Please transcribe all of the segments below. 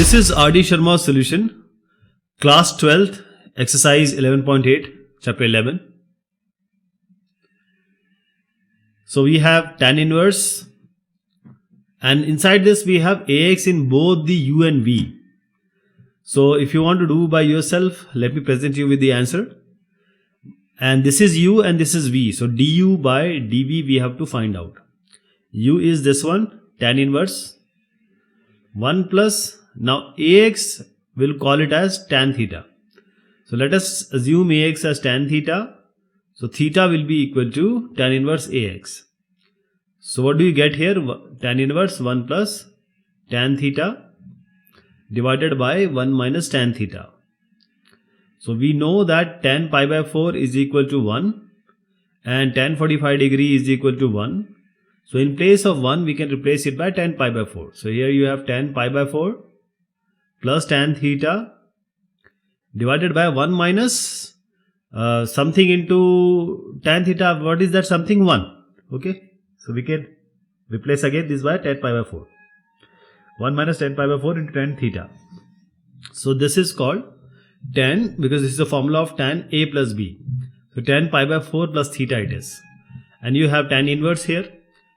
This is R.D. Sharma's solution, class 12th, exercise 11.8, chapter 11. So we have tan inverse, and inside this we have AX in both the U and V. So if you want to do by yourself, let me present you with the answer. And this is U and this is V. So du by dV we have to find out. U is this one, tan inverse 1 plus, now AX will call it as tan theta. So let us assume AX as tan theta. So theta will be equal to tan inverse AX. So what do you get here? Tan inverse 1 plus tan theta divided by 1 minus tan theta. So we know that tan pi by 4 is equal to 1 and tan 45 degree is equal to 1. So in place of 1 we can replace it by tan pi by 4. So here you have tan pi by 4 plus tan theta divided by 1 minus something into tan theta. What is that something? 1. Okay. So we can replace again this by tan pi by 4. 1 minus tan pi by 4 into tan theta. So this is called tan, because this is the formula of tan A plus B. So tan pi by 4 plus theta it is. And you have tan inverse here.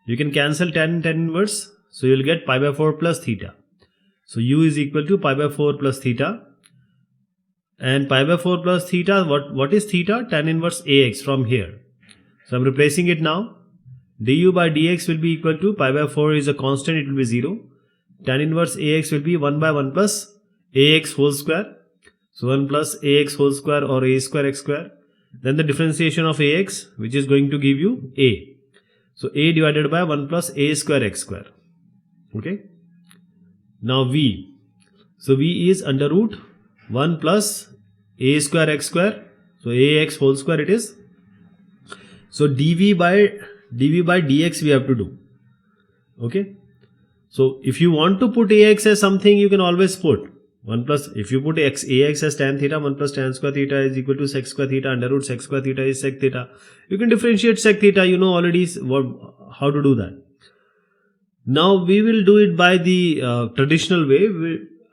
You can cancel tan and tan inverse. So you will get pi by 4 plus theta. So U is equal to pi by 4 plus theta. And pi by 4 plus theta, what is theta? Tan inverse AX from here. So I am replacing it now. Du by dx will be equal to pi by 4 is a constant, it will be 0. Tan inverse AX will be 1 by 1 plus AX whole square. So 1 plus AX whole square or A square X square. Then the differentiation of AX, which is going to give you A. So A divided by 1 plus A square X square. Okay. Now V. So V is under root 1 plus A square X square. So AX whole square it is. So dV by dx we have to do. Okay. So if you want to put AX as something, you can always put 1 plus, if you put AX as tan theta, 1 plus tan square theta is equal to sec square theta, under root sec square theta is sec theta. You can differentiate sec theta, you know already how to do that. Now we will do it by the traditional way,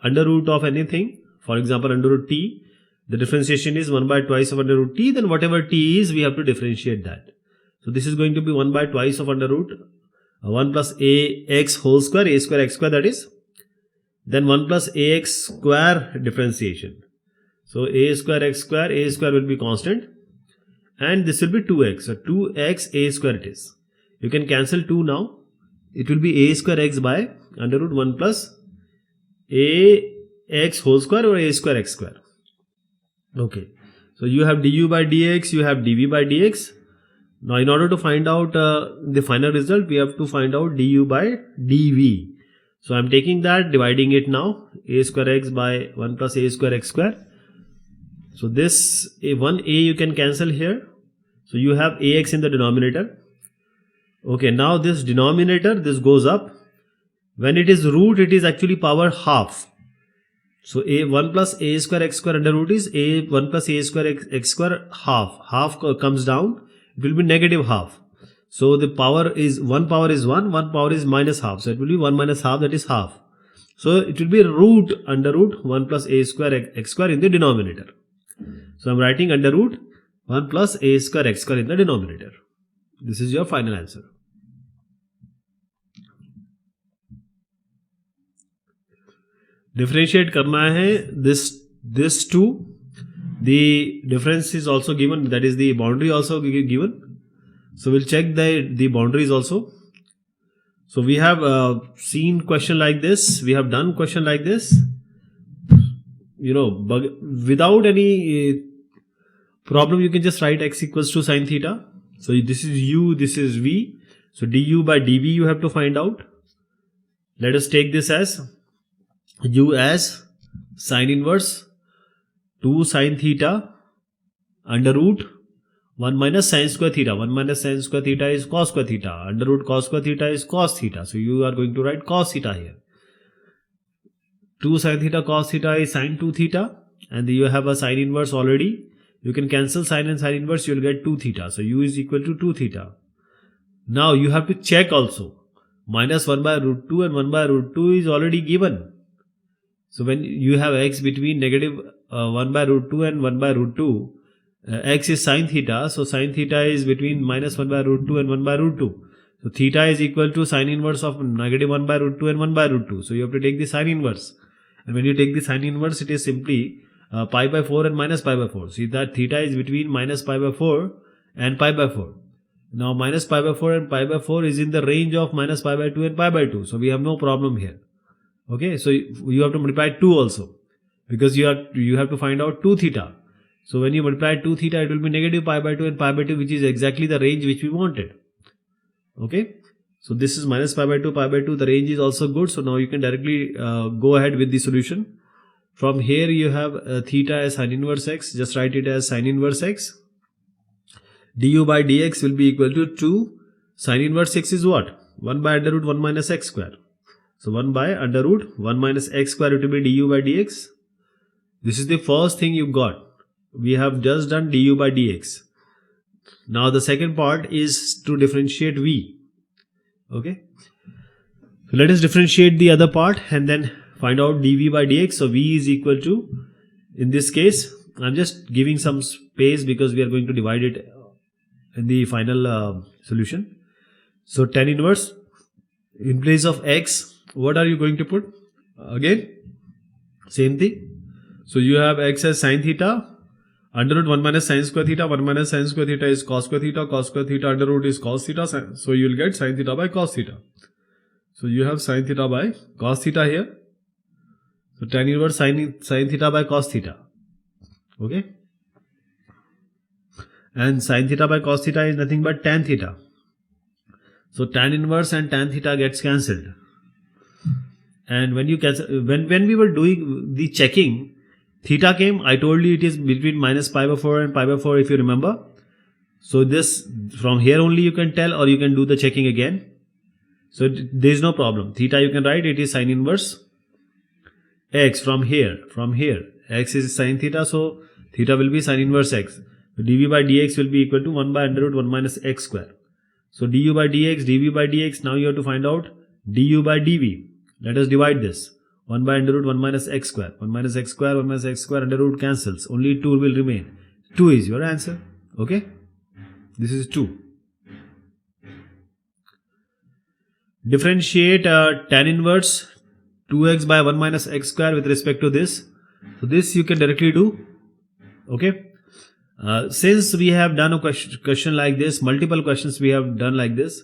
under root of anything. For example, under root t, the differentiation is 1 by twice of under root t, then whatever t is, we have to differentiate that. So this is going to be 1 by twice of under root 1 plus ax whole square, a square x square, that is. Then 1 plus ax square differentiation. So a square x square, a square will be constant. And this will be 2x. So 2x a square it is. You can cancel 2 now. It will be a square x by under root 1 plus a x whole square or a square x square. Okay. So you have du by dx, you have dv by dx. Now in order to find out the final result, we have to find out du by dv. So I am taking that, dividing it now, a square x by 1 plus a square x square. So this one a you can cancel here. So you have ax in the denominator. Okay, now this denominator, this goes up. When it is root, it is actually power half. So a 1 plus a square x square under root is a 1 plus a square x square half. Half comes down, it will be negative half. So the power is 1 power is 1, 1 power is minus half. So it will be 1 minus half, that is half. So it will be root under root 1 plus a square x square in the denominator. So I am writing under root 1 plus a square x square in the denominator. This is your final answer. Differentiate karna hai this two. The difference is also given, that is the boundary also given. So we'll check the boundaries also. So we have seen question like this. We have done question like this. You know, without any problem, you can just write x equals to sine theta. So this is u, this is v. So du by dv you have to find out. Let us take this as u as sine inverse 2 sine theta under root 1 minus sine square theta. 1 minus sine square theta is cos square theta. Under root cos square theta is cos theta. So you are going to write cos theta here. 2 sine theta cos theta is sine 2 theta. And you have a sine inverse already. You can cancel sine and sine inverse. You will get 2 theta. So u is equal to 2 theta. Now you have to check also. Minus 1 by root 2 and 1 by root 2 is already given. So when you have x between negative 1 by root 2 and 1 by root 2, x is sine theta. So sine theta is between minus 1 by root 2 and 1 by root 2. So theta is equal to sine inverse of negative 1 by root 2 and 1 by root 2. So you have to take the sine inverse. And when you take the sine inverse, it is simply pi by 4 and minus pi by 4. See that theta is between minus pi by 4 and pi by 4. Now minus pi by 4 and pi by 4 is in the range of minus pi by 2 and pi by 2. So we have no problem here. Okay, so you have to multiply 2 also, because you have to find out 2 theta. So when you multiply 2 theta, it will be negative pi by 2 and pi by 2, which is exactly the range which we wanted. Okay, so this is minus pi by 2, pi by 2. The range is also good. So now you can directly go ahead with the solution. From here you have theta as sine inverse x. Just write it as sine inverse x. Du by dx will be equal to 2. Sine inverse x is what? 1 by under root 1 minus x square. So 1 by under root 1 minus x square, it will be du by dx. This is the first thing you got. We have just done du by dx. Now the second part is to differentiate v. Okay. So let us differentiate the other part and then find out dv by dx. So v is equal to, in this case, I'm just giving some space because we are going to divide it in the final solution. So tan inverse, in place of x, what are you going to put? Again, same thing. So you have x as sine theta, under root 1 minus sine square theta. 1 minus sine square theta is cos square theta. Cos square theta under root is cos theta. So you will get sine theta by cos theta. So you have sine theta by cos theta here. So tan inverse sine theta by cos theta. Okay. And sine theta by cos theta is nothing but tan theta. So tan inverse and tan theta gets cancelled. And when you cancel, when we were doing the checking, theta came. I told you it is between minus pi by 4 and pi by 4, if you remember. So this, from here only you can tell, or you can do the checking again. So there is no problem. Theta you can write, it is sine inverse x from here. X is sine theta, so theta will be sine inverse x. So dv by dx will be equal to 1 by under root 1 minus x square. So du by dx, dv by dx, now you have to find out du by dv. Let us divide this. 1 by under root 1 minus x square. 1 minus x square, 1 minus x square, under root cancels. Only 2 will remain. 2 is your answer. Okay. This is 2. Differentiate tan inverse 2x by 1 minus x square with respect to this. So this you can directly do. Okay. Since we have done a question like this, multiple questions we have done like this.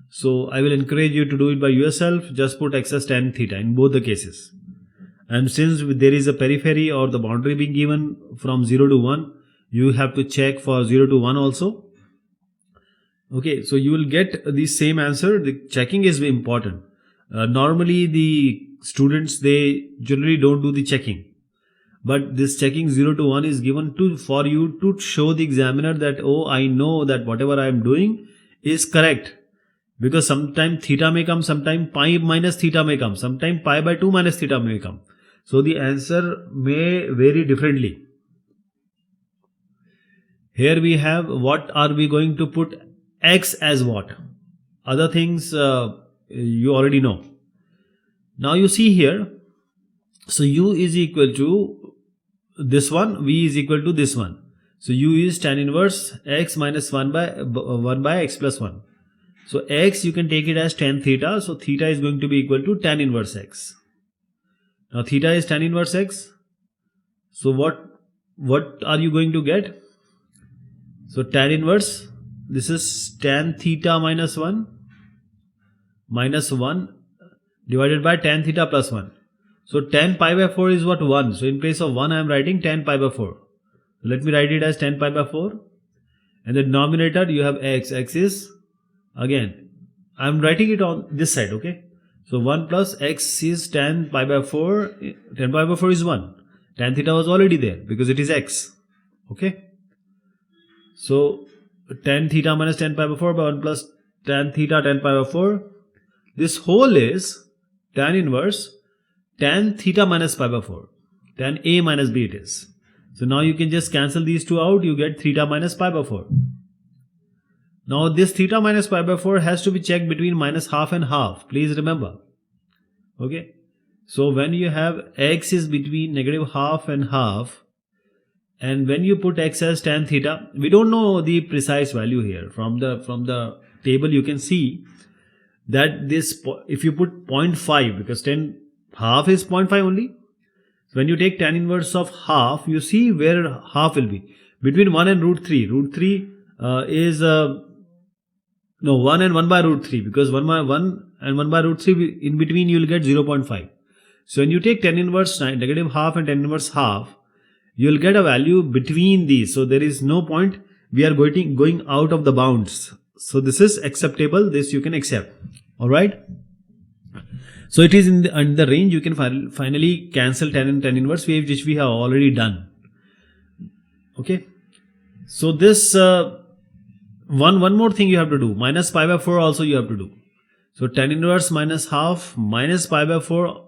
So I will encourage you to do it by yourself. Just put x as tan theta in both the cases. And since there is a periphery or the boundary being given from 0 to 1, you have to check for 0 to 1 also. Okay, so you will get the same answer. The checking is important. Normally the students, they generally don't do the checking. But this checking 0 to 1 is given for you to show the examiner that, oh, I know that whatever I am doing is correct. Because sometimes theta may come, sometimes pi minus theta may come, sometimes pi by 2 minus theta may come. So the answer may vary differently. Here we have, what are we going to put x as what? Other things you already know. Now you see here, so u is equal to this one, v is equal to this one. So u is tan inverse x minus 1 by x plus 1. So x you can take it as tan theta. So theta is going to be equal to tan inverse x. Now theta is tan inverse x. So what are you going to get? So tan inverse, this is tan theta minus 1 divided by tan theta plus 1. So tan pi by 4 is what? 1. So in place of 1 I am writing tan pi by 4. Let me write it as tan pi by 4. And the denominator you have x. X is, again, I am writing it on this side, okay? So 1 plus x is tan pi by 4. Tan pi by 4 is 1. Tan theta was already there because it is x. Okay? So tan theta minus tan pi by 4 by 1 plus tan theta tan pi by 4. This whole is tan inverse tan theta minus pi by 4. Tan a minus b it is. So now you can just cancel these two out. You get theta minus pi by 4. Now this theta minus pi by 4 has to be checked between minus half and half. Please remember. Okay. So when you have x is between negative half and half, and when you put x as tan theta, we don't know the precise value here. From the table you can see that this, if you put 0.5, because half is 0.5 only. So when you take tan inverse of half, you see where half will be. Between 1 and root 3. Root 3 is 1 and 1 by root 3, because 1 and 1 by root 3, in between you will get 0.5. So when you take tan inverse negative half and tan inverse half, you will get a value between these. So there is no point we are going out of the bounds. So this is acceptable. This you can accept. All right. So it is in the range. You can finally cancel tan and tan inverse wave, which we have already done. Okay. So this one more thing you have to do. Minus pi by 4 also you have to do. So tan inverse minus half minus pi by 4.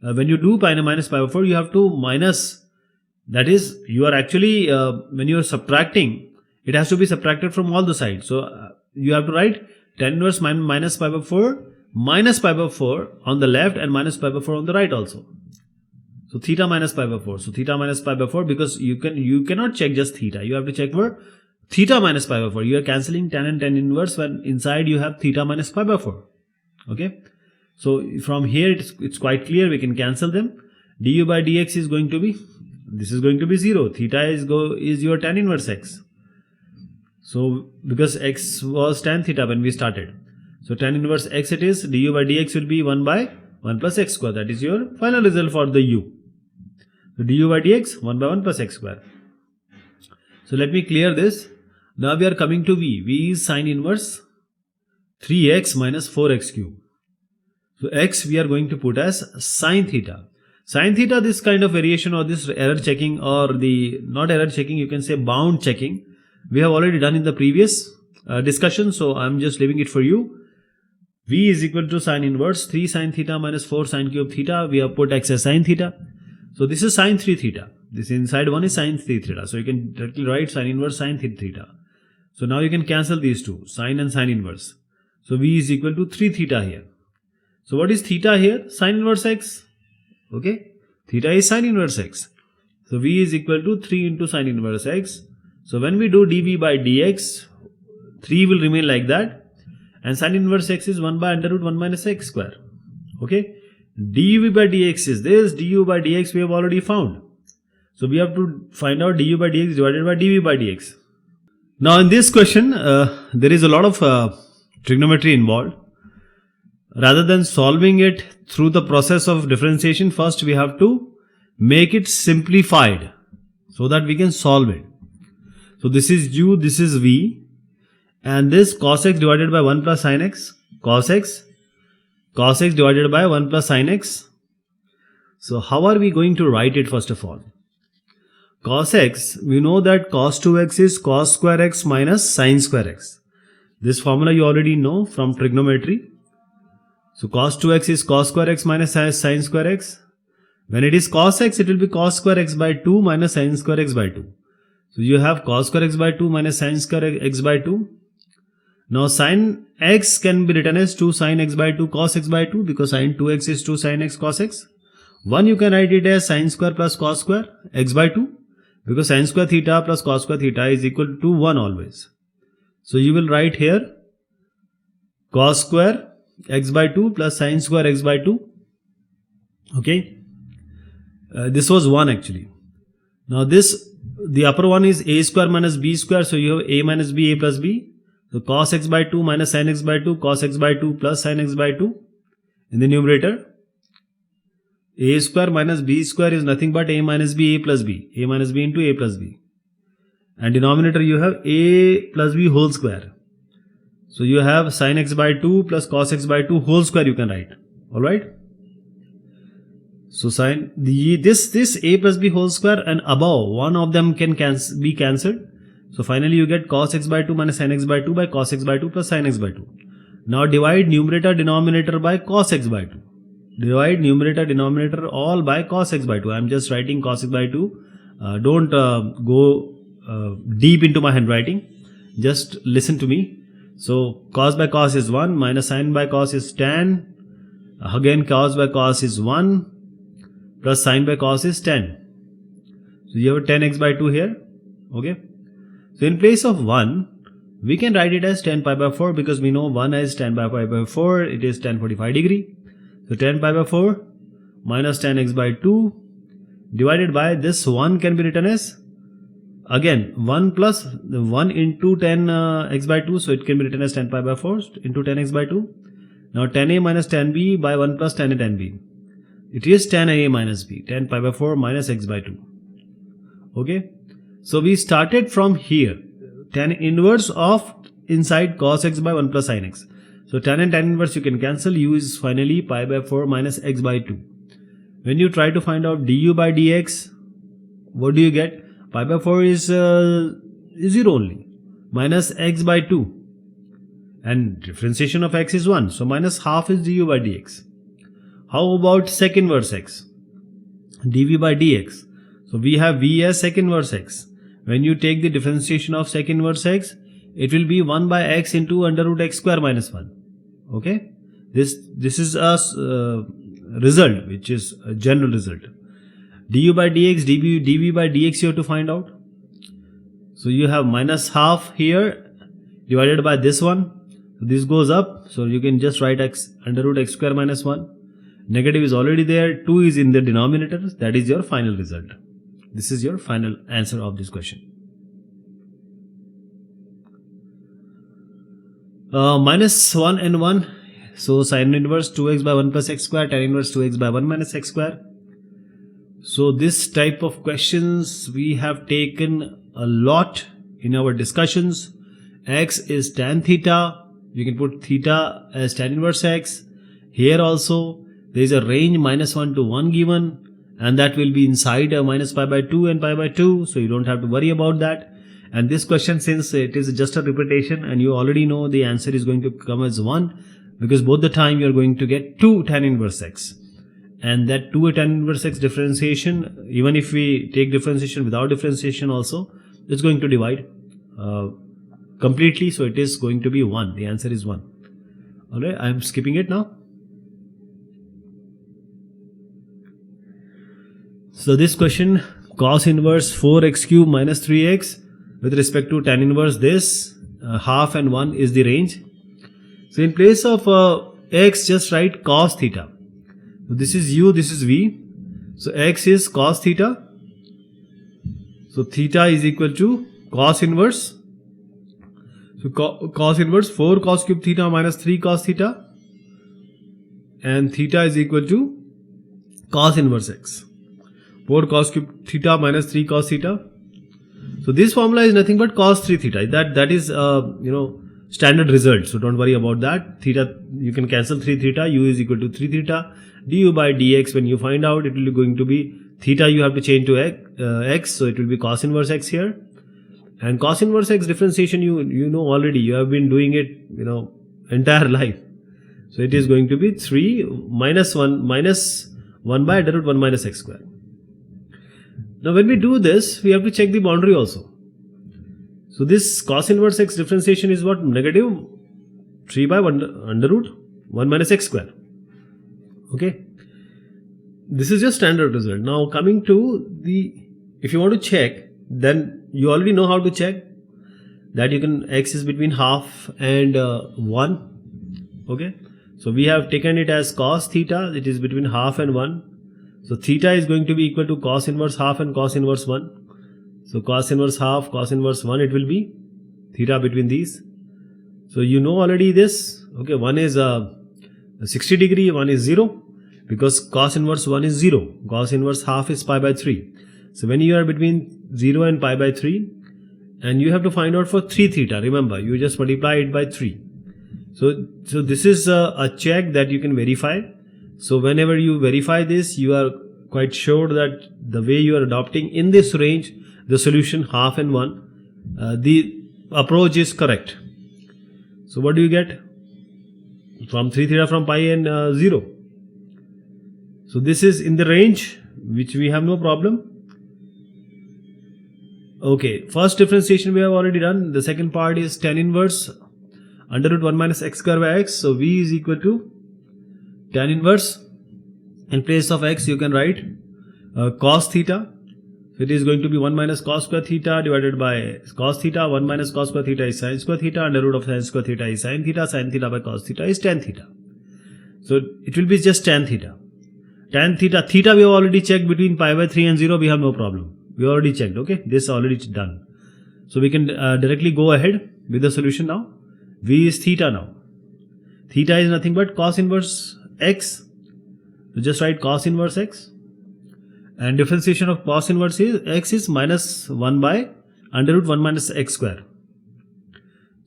When you do minus pi by 4, you have to minus. That is, you are actually, when you are subtracting, it has to be subtracted from all the sides. So you have to write tan inverse minus pi by 4 minus pi by 4 on the left and minus pi by 4 on the right also. So theta minus pi by 4. So theta minus pi by 4, because you cannot check just theta. You have to check for theta minus pi by 4. You are cancelling tan and tan inverse when inside you have theta minus pi by 4. Okay. So from here it's quite clear. We can cancel them. Du by dx is going to be, this is going to be 0. Theta is your tan inverse x. So because x was tan theta when we started. So tan inverse x it is. Du by dx will be 1 by 1 plus x square. That is your final result for the u. So du by dx 1 by 1 plus x square. So let me clear this. Now we are coming to v. V is sine inverse 3x minus 4x cube. So x we are going to put as sine theta. Sine theta, this kind of variation or this error checking, or the not error checking, you can say bound checking, we have already done in the previous discussion. So I am just leaving it for you. V is equal to sine inverse 3 sine theta minus 4 sine cube theta. We have put x as sine theta. So this is sine 3 theta. This inside one is sine 3 theta. So you can directly write sine inverse sine 3 theta. So now you can cancel these two, sine and sine inverse. So V is equal to 3 theta here. So what is theta here? Sine inverse x. Okay. Theta is sine inverse x. So V is equal to 3 into sine inverse x. So when we do dV by dx, 3 will remain like that. And sine inverse x is 1 by under root 1 minus x square. Okay. dV by dx is this. du by dx we have already found. So we have to find out du by dx divided by dV by dx. Now in this question, there is a lot of trigonometry involved. Rather than solving it through the process of differentiation, first we have to make it simplified so that we can solve it. So this is u, this is v, and this cos x divided by 1 plus sin x, cos x divided by 1 plus sin x. So how are we going to write it first of all? Cos x, we know that cos 2x is cos square x minus sin square x. This formula you already know from trigonometry. So cos 2x is cos square x minus sin square x. When it is cos x, it will be cos square x by 2 minus sin square x by 2. So you have cos square x by 2 minus sin square x by 2. Now sin x can be written as 2 sin x by 2 cos x by 2, because sin 2x is 2 sin x cos x. 1 you can write it as sin square plus cos square x by 2, because sin square theta plus cos square theta is equal to 1 always. So you will write here cos square x by 2 plus sin square x by 2. Okay. This was 1 actually. Now this, the upper one is a square minus b square. So you have a minus b, a plus b. So cos x by 2 minus sin x by 2, cos x by 2 plus sin x by 2. In the numerator, a square minus b square is nothing but a minus b, a plus b. A minus b into a plus b. And denominator you have a plus b whole square. So you have sin x by 2 plus cos x by 2 whole square you can write. Alright. So this a plus b whole square and above, one of them can be cancelled. So finally you get cos x by 2 minus sin x by 2 by cos x by 2 plus sin x by 2. Now divide numerator denominator by cos x by 2. Divide numerator denominator all by cos x by 2. I am just writing cos x by 2. Don't go deep into my handwriting. Just listen to me. So cos by cos is 1 minus sin by cos is tan Again, cos by cos is 1 plus sin by cos is 10. So you have a 10x by 2 here. Okay. So in place of 1, we can write it as 10 pi by 4 because we know 1 is 10 pi by 4. It is 1045 degree. So 10 pi by 4 minus 10x by 2 divided by this 1 can be written as again 1 plus 1 into 10x by 2. So it can be written as 10 pi by 4 into 10x by 2. Now 10a minus 10b by 1 plus 10a 10b. It is 10a minus b. 10 pi by 4 minus x by 2. Okay. So we started from here. Tan inverse of inside cos x by 1 plus sin x. So tan and tan inverse you can cancel. U is finally pi by 4 minus x by 2. When you try to find out du by dx, what do you get? Pi by 4 is 0 only. Minus x by 2. And differentiation of x is 1. So minus half is du by dx. How about sec inverse x? dv by dx. So we have v as sec inverse x. When you take the differentiation of sec inverse x, it will be 1 by x into under root x square minus 1. Okay. This is a result, which is a general result. du by dx, dv by dx you have to find out. So you have minus half here divided by this one. So this goes up. So you can just write x under root x square minus 1. Negative is already there. 2 is in the denominator. That is your final result. This is your final answer of this question. Minus 1 and 1. So sin inverse 2x by 1 plus x square, tan inverse 2x by 1 minus x square. So this type of questions we have taken a lot in our discussions. X is tan theta. You can put theta as tan inverse x. Here also there is a range minus 1 to 1 given. And that will be inside a minus pi by 2 and pi by 2. So you don't have to worry about that. And this question, since it is just a repetition and you already know the answer is going to come as 1, because both the time you are going to get 2 tan inverse x. And that 2 tan inverse x differentiation, even if we take differentiation without differentiation also, it's going to divide completely. So it is going to be 1. The answer is 1. Alright, I am skipping it now. So this question, cos inverse 4x cube minus 3x with respect to tan inverse this, half and 1 is the range. So in place of x, just write cos theta. So this is u, this is v. So x is cos theta. So theta is equal to cos inverse. So cos inverse 4 cos cube theta minus 3 cos theta. And theta is equal to cos inverse x. 4 cos cube theta minus 3 cos theta. So this formula is nothing but cos 3 theta. That is standard result. So don't worry about that. Theta, you can cancel 3 theta. U is equal to 3 theta. Du by dx, when you find out, it will be going to be theta. You have to change to x. So it will be cos inverse x here. And cos inverse x differentiation, you know already. You have been doing it, entire life. So it is going to be 3 minus 1 by under root 1 minus x square. Now when we do this, we have to check the boundary also. So this cos inverse x differentiation is what? Negative 3 by under root 1 minus x square. Okay. This is your standard result. Now coming to if you want to check, then you already know how to check. That you can, x is between half and 1. Okay. So we have taken it as cos theta. It is between half and 1. So theta is going to be equal to cos inverse half and cos inverse 1. So cos inverse half, cos inverse 1, it will be theta between these. So you know already this. Okay, one is 60 degree, one is 0. Because cos inverse 1 is 0. Cos inverse half is pi by 3. So when you are between 0 and pi by 3, and you have to find out for 3 theta. Remember, you just multiply it by 3. So this is a check that you can verify. So whenever you verify this, you are quite sure that the way you are adopting in this range, the solution half and 1, the approach is correct. So what do you get? From 3 theta from pi and 0. So this is in the range which we have no problem. Okay, first differentiation we have already done. The second part is tan inverse under root 1 minus x square by x. So v is equal to tan inverse, in place of x you can write cos theta. So it is going to be 1 minus cos square theta divided by cos theta. 1 minus cos square theta is sin square theta. Under root of sin square theta is sin theta. Sin theta by cos theta is tan theta. So it will be just tan theta. Tan theta. Theta we have already checked between pi by 3 and 0. We have no problem. We already checked. Okay. This is already done. So we can directly go ahead with the solution now. V is theta now. Theta is nothing but cos inverse x. So just write cos inverse x. And differentiation of cos inverse is x is minus 1 by under root 1 minus x square.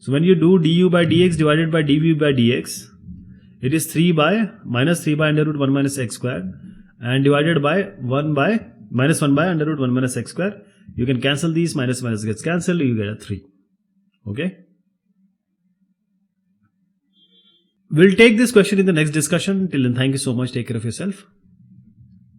So when you do du by dx divided by dv by dx, it is 3 by minus 3 by under root 1 minus x square and divided by 1 by minus 1 by under root 1 minus x square. You can cancel these, minus minus gets cancelled, you get a 3. Okay. We'll take this question in the next discussion. Till then, thank you so much. Take care of yourself.